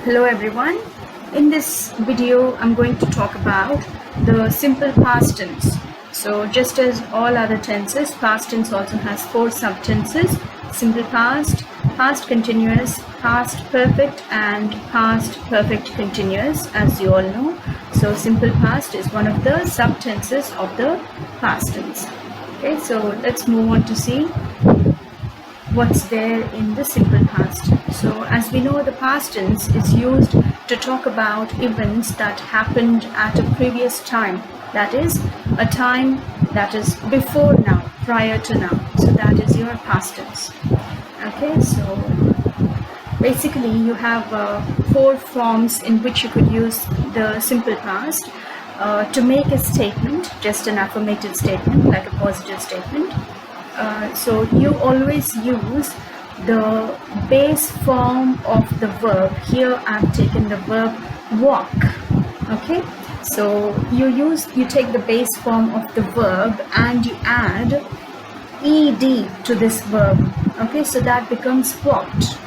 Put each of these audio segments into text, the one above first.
Hello everyone. In this video I'm going to talk about the simple past tense. So just as all other tenses, past tense also has 4 subtenses: simple past, past continuous, past perfect and past perfect continuous, as you all know. So simple past is one of the subtenses of the past tense. Okay, so let's move on to see what's there in the simple past. So as we know, the past tense is used to talk about events that happened at a previous time, that is a time that is before now, prior to now. So that is your past tense. Okay, so basically you have 4 forms in which you could use the simple past to make a statement, just an affirmative statement like a positive statement. So you always use the base form of the verb. Here I've taken the verb walk. Okay, so you take the base form of the verb and you add ed to this verb. Okay, so that becomes walked.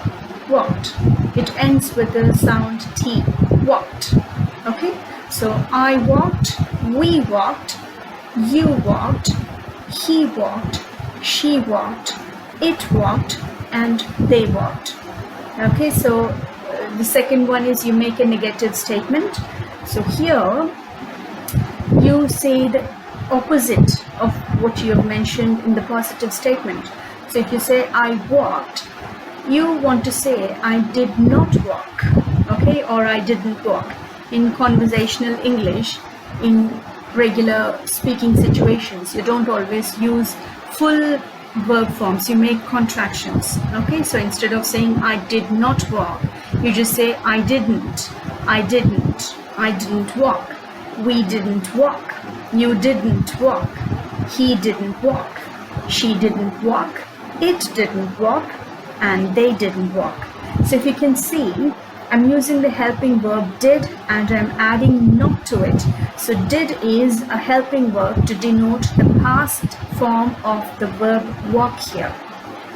Walked. It ends with the sound t. Walked. Okay, so I walked, we walked, you walked, he walked, she walked, it walked, and they walked. Okay, so the second one is you make a negative statement. So here you say the opposite of what you have mentioned in the positive statement. So if you say I walked, you want to say I did not walk, okay, or I didn't walk. In conversational English, in regular speaking situations, you don't always use full verb forms, you make contractions. Okay, so instead of saying I did not walk, you just say I didn't walk, we didn't walk, you didn't walk, he didn't walk, she didn't walk, it didn't walk, and they didn't walk. So if you can see, I'm using the helping verb did and I'm adding not to it. So did is a helping verb to denote the past form of the verb walk here.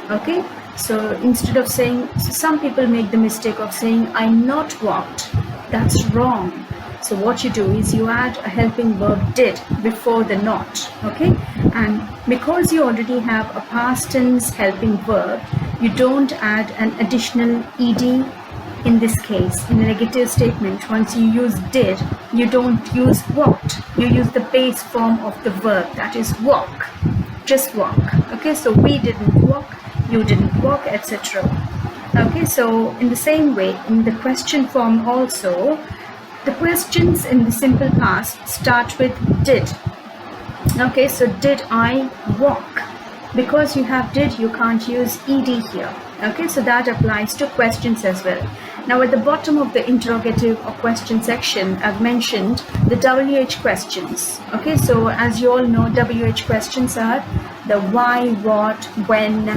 Okay, so instead of saying, so some people make the mistake of saying I not walked. That's wrong. So what you do is you add a helping verb did before the not. Okay, and because you already have a past tense helping verb, you don't add an additional ed. In this case, in a negative statement, once you use did, you don't use walked. You use the base form of the verb, that is walk. Just walk. Okay, so we didn't walk, you didn't walk, etc. Okay, so in the same way, in the question form also, the questions in the simple past start with did. Okay, so did I walk? Because you have did, you can't use ed here. Okay, so that applies to questions as well. Now at the bottom of the interrogative or question section, I've mentioned the WH questions. Okay, so as you all know, WH questions are the why, what, when,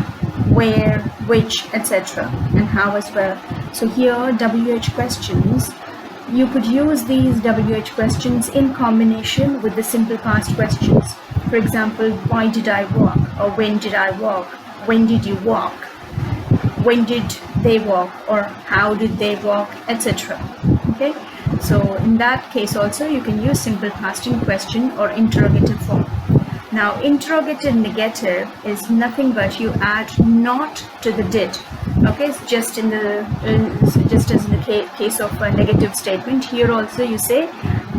where, which, etc. and how as well. So here WH questions, you could use these WH questions in combination with the simple past questions. For example, why did I walk? Or when did I walk? When did you walk? When did they walk? Or how did they walk? Etc. Okay, so in that case also you can use simple past in question or interrogative form. Now interrogative negative is nothing but you add not to the did. Okay, so just as in the case of a negative statement, here also you say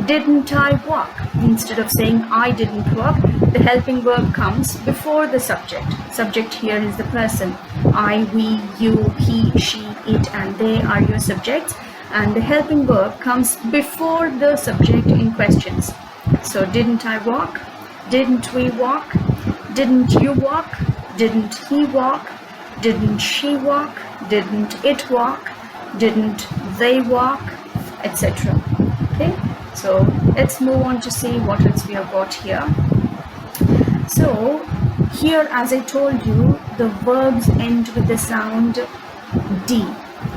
didn't I walk. Instead of saying I didn't walk, the helping verb comes before the subject. Subject here is the person. I, we, you, he, she, it, and they are your subjects, and the helping verb comes before the subject in questions. So didn't I walk? Didn't we walk? Didn't you walk? Didn't he walk? Didn't she walk? Didn't it walk? Didn't they walk? Etc. Okay, so let's move on to see what else we have got here. So here, as I told you, the verbs end with the sound D.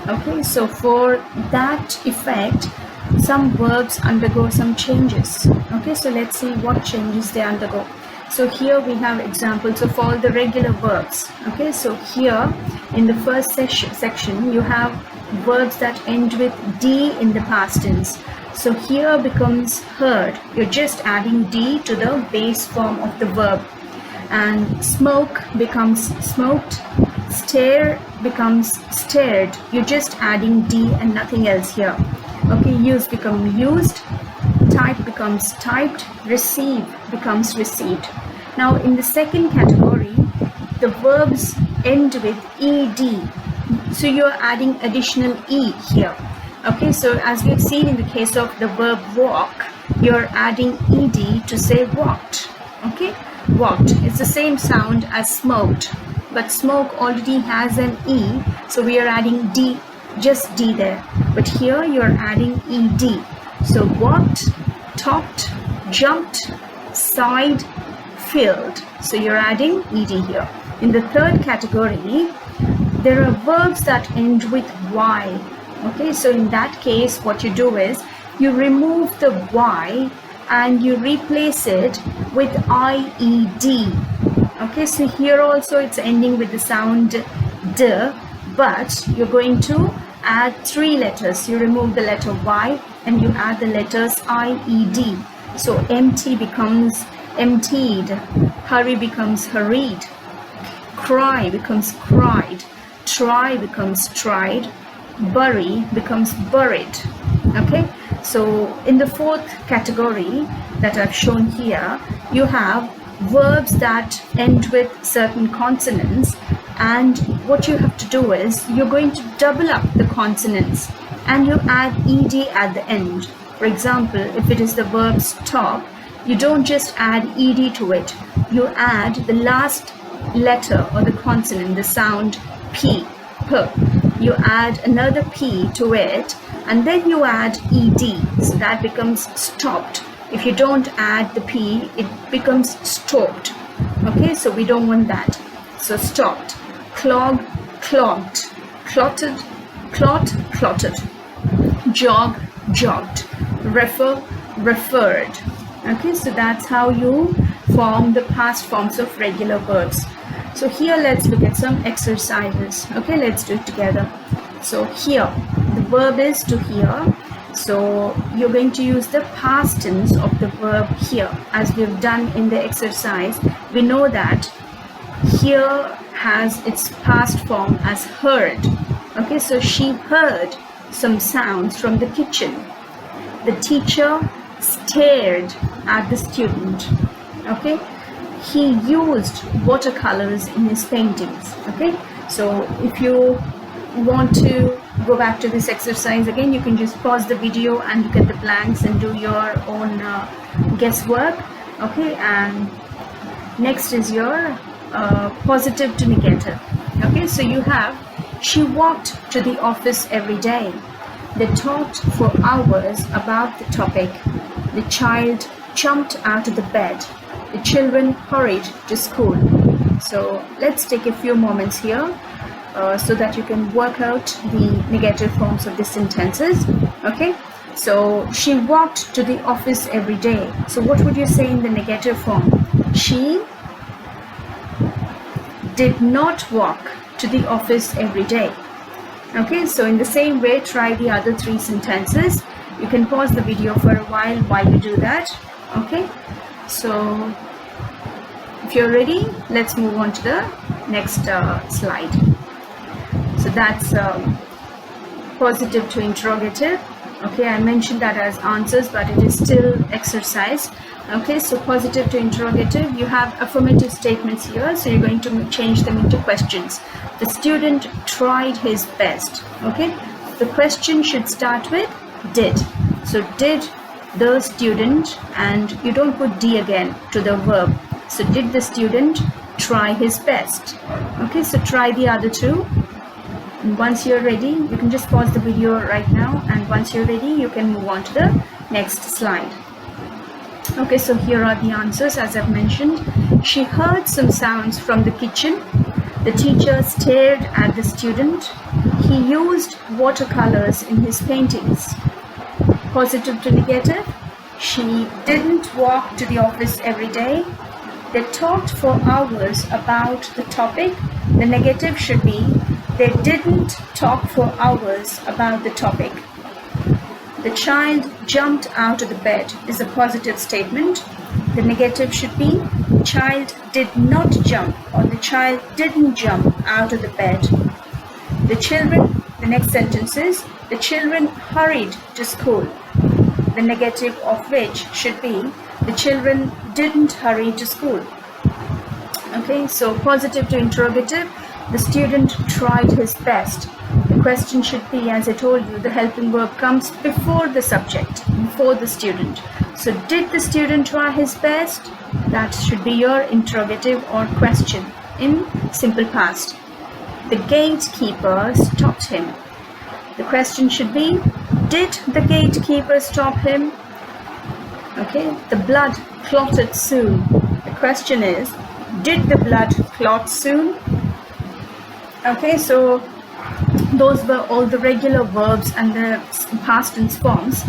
Okay, so for that effect, some verbs undergo some changes. Okay, so let's see what changes they undergo. So here we have examples of all the regular verbs. Okay, so here in the first section you have verbs that end with D in the past tense. So here becomes heard. You're just adding D to the base form of the verb. And smoke becomes smoked. Stare becomes stared. You're just adding D and nothing else here. Okay, use becomes used. Type becomes typed. Receive becomes received. Now in the second category, the verbs end with ed. So you're adding additional e here. Okay, so as we've seen in the case of the verb walk, you're adding ed to say walked. Okay, walked. It's the same sound as smoked, but smoke already has an e, so we are adding d, just d there. But here you're adding ed. So walked, talked, jumped, sighed, filled. So you're adding ed here. In the third category, there are verbs that end with y. Okay, so in that case, what you do is you remove the y and you replace it with ied. Okay, so here also it's ending with the sound d, but you're going to add 3 letters. You remove the letter y and you add the letters ied. So empty becomes emptied, hurry becomes hurried, cry becomes cried, try becomes tried, bury becomes buried. Okay, so in the fourth category that I've shown here, you have verbs that end with certain consonants, and what you have to do is you're going to double up the consonants and you add ed at the end. For example, if it is the verb stop, you don't just add ed to it, you add the last letter or the consonant, the sound p, you add another p to it, and then you add ed, so that becomes stopped. If you don't add the p, it becomes stopped. Okay, so we don't want that. So stopped, clog, clogged, clotted, clot, clotted, jog, jogged, refer, referred. Okay, so that's how you form the past forms of regular verbs. So here let's look at some exercises. Okay, let's do it together. So here the verb is to hear, so you're going to use the past tense of the verb here. As we've done in the exercise, we know that hear has its past form as heard. Okay, so she heard some sounds from the kitchen. The teacher stared at the student. Okay, he used watercolors in his paintings. Okay, so if you want to go back to this exercise again, you can just pause the video and look at the blanks and do your own guesswork. Okay, and next is your positive to negative. Okay, so you have, she walked to the office every day. They talked for hours about the topic. The child jumped out of the bed. The children hurried to school. So let's take a few moments here so that you can work out the negative forms of the sentences. Okay, so she walked to the office every day. So what would you say in the negative form? She did not walk to the office every day. Okay, so in the same way, try the other 3 sentences. You can pause the video for a while you do that. Okay, so if you're ready, let's move on to the next slide. So that's positive to interrogative. Okay, I mentioned that as answers, but it is still exercise. Okay, so positive to interrogative, you have affirmative statements here, so you're going to change them into questions. The student tried his best. Okay, the question should start with did. So did the student, and you don't put D again to the verb. So did the student try his best? Okay, so try the other 2. And once you're ready, you can just pause the video right now, and once you're ready, you can move on to the next slide. Okay, so here are the answers as I've mentioned. She heard some sounds from the kitchen. The teacher stared at the student. He used watercolors in his paintings. Positive to negative. She didn't walk to the office every day. They talked for hours about the topic. The negative should be They didn't talk for hours about the topic. The child jumped out of the bed is a positive statement. The negative should be the child did not jump or the child didn't jump out of the bed. The next sentence is the children hurried to school. The negative of which should be the children didn't hurry to school. Okay, so positive to interrogative. The student tried his best. The question should be, as I told you, the helping verb comes before the subject, before the student. So did the student try his best? That should be your interrogative or question in simple past. The gatekeeper stopped him. The question should be, did the gatekeeper stop him? Okay, the blood clotted soon. The question is, did the blood clot soon? Okay, so those were all the regular verbs and the past tense forms.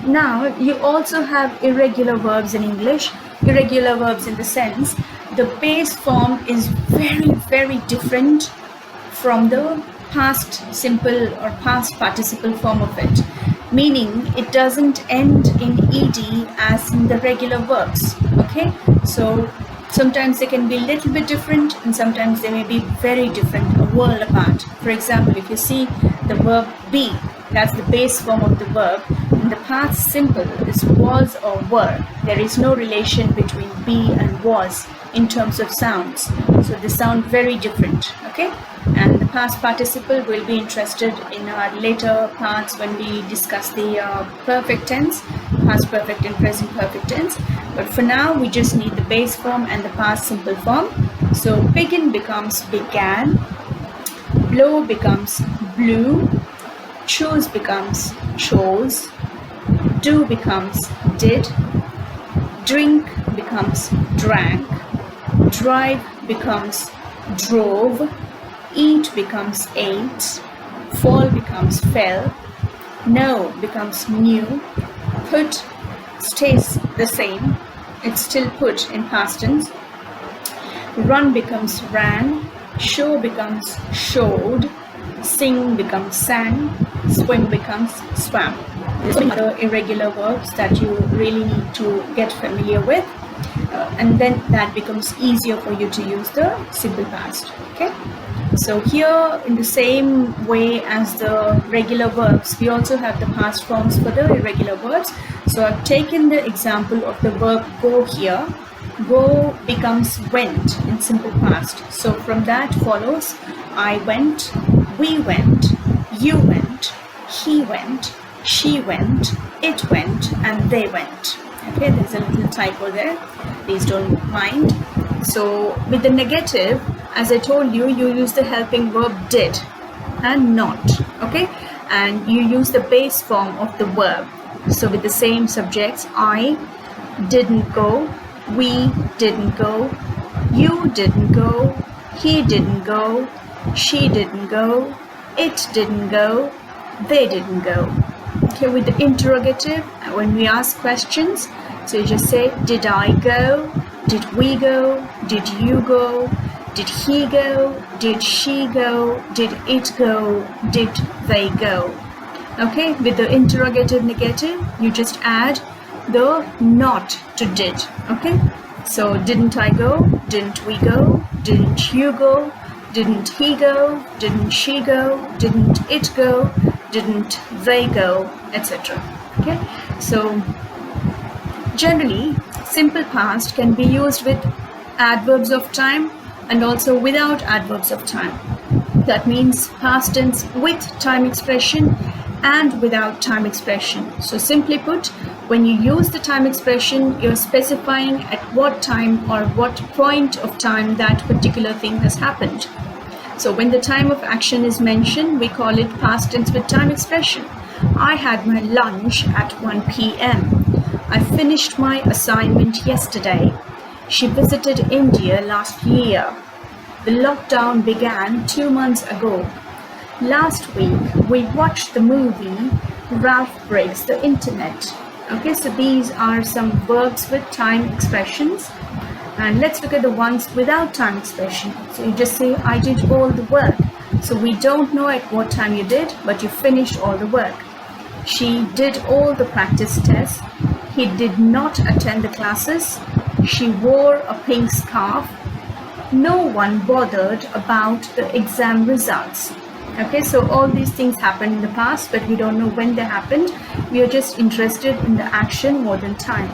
Now you also have irregular verbs in English. Irregular verbs in the sense the base form is very different from the past simple or past participle form of it, meaning it doesn't end in ed as in the regular verbs. Okay, so sometimes they can be a little bit different and sometimes they may be very different, a world apart. For example, if you see the verb be, that's the base form of the verb. In the past simple is was or were. There is no relation between be and was in terms of sounds. So they sound very different. Okay? And the past participle will be interested in our later parts when we discuss the perfect tense, past perfect and present perfect tense. But for now, we just need the base form and the past simple form. So begin becomes began, blow becomes blew, choose becomes chose, do becomes did, drink becomes drank, drive becomes drove, eat becomes ate, fall becomes fell, know becomes knew, put stays the same, it's still put in past tense, run becomes ran, show becomes showed, sing becomes sang, swim becomes swam. These are other irregular verbs that you really need to get familiar with, and then that becomes easier for you to use the simple past. Okay, so here in the same way as the regular verbs, we also have the past forms for the irregular verbs. So I've taken the example of the verb go here. Go becomes went in simple past. So from that follows I went, we went, you went, he went, she went, it went, and they went. Okay, there's a little typo there, please don't mind. So with the negative, as I told you, you use the helping verb did and not. Okay, and you use the base form of the verb. So with the same subjects, I didn't go, we didn't go, you didn't go, he didn't go, she didn't go, it didn't go, they didn't go. Okay, with the interrogative, when we ask questions, so you just say, did I go, did we go, did you go, did he go, did she go, did it go, did they go. Okay, with the interrogative negative, you just add the not to did. Okay, so didn't I go, didn't we go, didn't you go, didn't he go, didn't she go, didn't it go, didn't they go, etc. Okay, so generally simple past can be used with adverbs of time and also without adverbs of time. That means past tense with time expression and without time expression. So simply put, when you use the time expression, you're specifying at what time or what point of time that particular thing has happened. So when the time of action is mentioned, we call it past tense with time expression. I had my lunch at 1 p.m. I finished my assignment yesterday. She visited India last year. The lockdown began 2 months ago. Last week, we watched the movie Ralph Breaks the Internet. Okay, so these are some verbs with time expressions. And let's look at the ones without time expression. So you just say, I did all the work. So we don't know at what time you did, but you finished all the work. She did all the practice tests. He did not attend the classes. She wore a pink scarf. No one bothered about the exam results. Okay, so all these things happened in the past, but we don't know when they happened. We are just interested in the action more than time.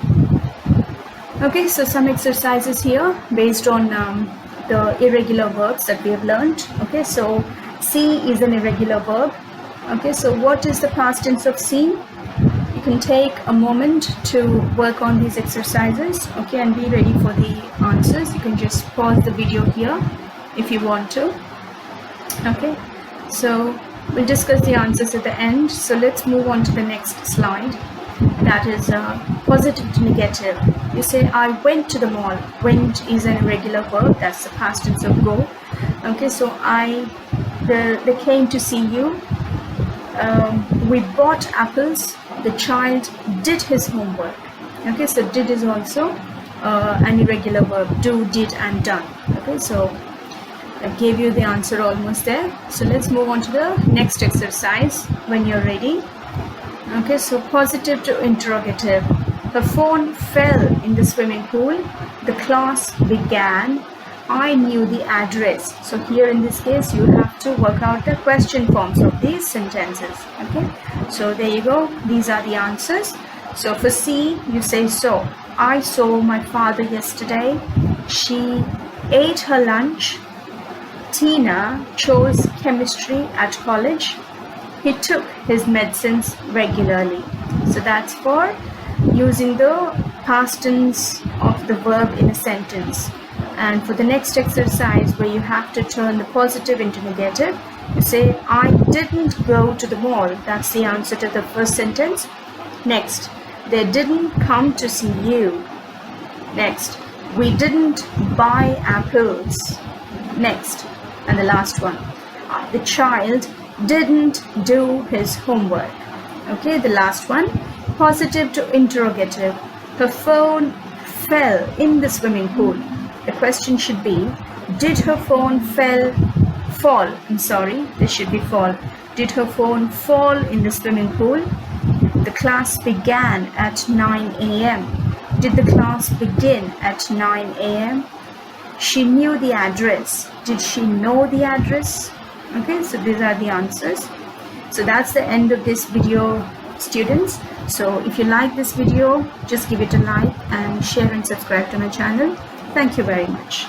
Okay, so some exercises here based on the irregular verbs that we have learned. Okay, so see is an irregular verb. Okay, so what is the past tense of see? You can take a moment to work on these exercises, okay, and be ready for the answers. You can just pause the video here if you want to. Okay, so we'll discuss the answers at the end. So let's move on to the next slide. That is positive to negative. You say I went to the mall. Went is an irregular verb. That's the past tense of go. Okay, so they came to see you. We bought apples. The child did his homework. Okay, so did is also an irregular verb. Do, did, and done. Okay, so I gave you the answer almost there. So let's move on to the next exercise when you're ready. Okay, so positive to interrogative. Her phone fell in the swimming pool. The class began. I knew the address. So here in this case, you have to work out the question forms of these sentences. Okay, so there you go. These are the answers. So for C, you say so. I saw my father yesterday. She ate her lunch. Tina chose chemistry at college. He took his medicines regularly. So that's for using the past tense of the verb in a sentence. And for the next exercise where you have to turn the positive into negative, you say, I didn't go to the mall. That's the answer to the first sentence. Next, they didn't come to see you. Next, we didn't buy apples. Next, and the last one, the child didn't do his homework. Okay, the last one, positive to interrogative. Her phone fell in the swimming pool. The question should be, did her phone fall? I'm sorry, this should be fall. Did her phone fall in the swimming pool? The class began at 9 a.m. Did the class begin at 9 a.m.? She knew the address. Did she know the address? Okay, so these are the answers. So that's the end of this video, students. So if you like this video, just give it a like and share and subscribe to my channel. Thank you very much.